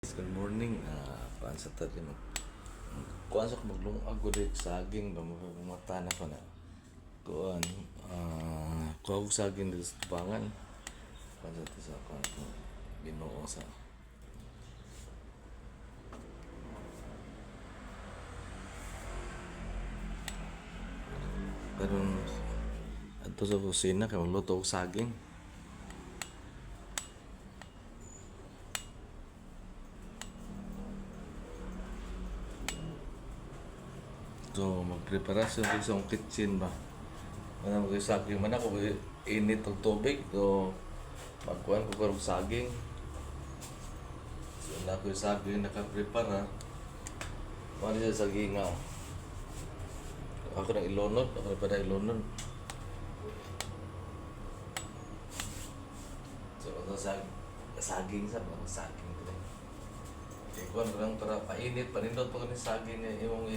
Good morning. Kuan sa tadi mo. Kuan sa maglungag ko dit saging ba mata na ko na. Kuan kuha ko saging dito sa tubangan. Kuan sa kuan Ginoo sa. Karon adto sa kusina kay magluto og saging. So, magpreparasyon dito sa akong kitchen ba. Ano mo saging man ako, init og tubig. So, magkuhan ko karong saging. So, na ko yung saging nakaprepara. Ano siya saging nga. Ako nang ilunod, ako na pa na ilunod. So, ito saging sa mga saging. Okay, kuhan ko lang para painit, panindot pa ko ni saging niya yung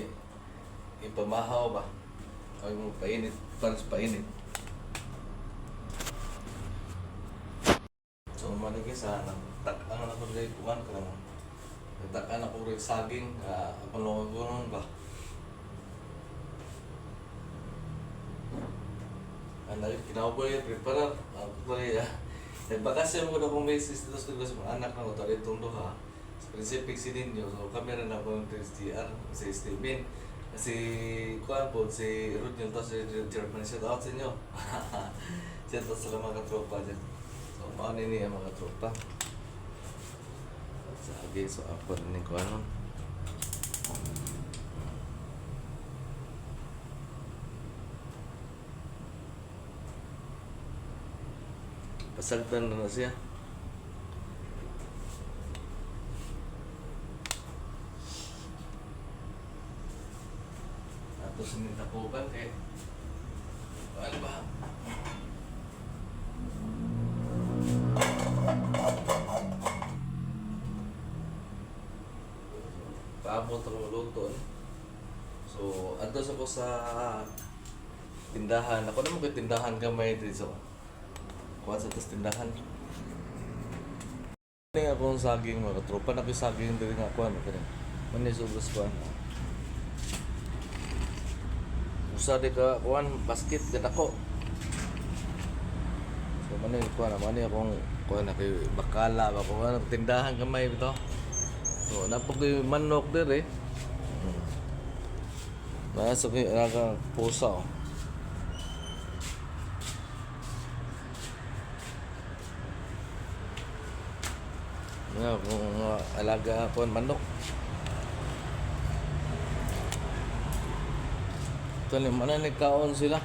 ipamahaw ba? Ay mo painit, para sa painit. So manigi sa nagtak-an ako rin kuhan ka lang. Nagtak-an ako rin saging, panlungag ko nun ba? Kinabuhi, preparar. Ako rin, nagbakasya mo na kung may sisters dito sa mga anak na ko, tali itong duha. Sa Pacific Sininyo, so kami rin ako ng TSTR, sa Steven. Si kuan po, si Ruth yung to, si German, shout out sa inyo. Shout out sa mga katropa dyan. So, mauni niya mga katropa. At sabi, so ako rin ko ano. Pasagdan na siya. Tapos sinitapukan kay ano ba? Paabot ang luto. So, andos ako sa tindahan. Ako naman ko tindahan gamay dito. So, kuha sa tas tindahan. Ini akong saging mga katropa. Nakisaging din nga kuha. Manis ubos kuha. Usa di ka kuan basket gid ako. So man ni kuan akong kuan na kay bakala ba ko tindahan gamay bitaw. So napoy manok dire. Nasa kay aga pusa. Na kung alaga kuan manok. Tali, mana nagkaon sila.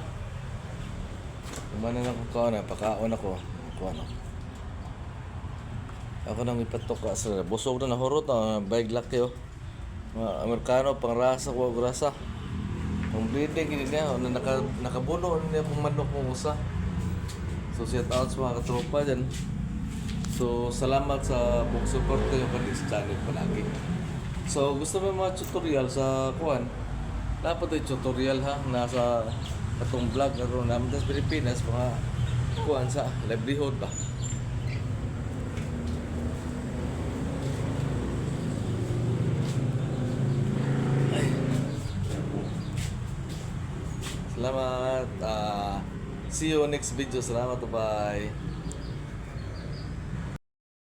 Mana na kong kaon na, pakaon ako. Ano. Ako nang ipatok ka sa busog na nahurot na, bayag laki oh. Mga Amerikano, pang rasa ko, grasa. Ang bleeding, hindi niya, nakabuno niya pong manok mong usa. So, shout out sa mga katropa dyan. So, salamat sa buong support ko yung kanil sa channel palagi. So, gusto mo mga tutorial sa kuwan? Dapat ay tutorial ha, nasa atong vlog karon namin sa Pilipinas, mga kuan sa livelihood ba. Ay. Salamat. See you next video. Salamat, bye.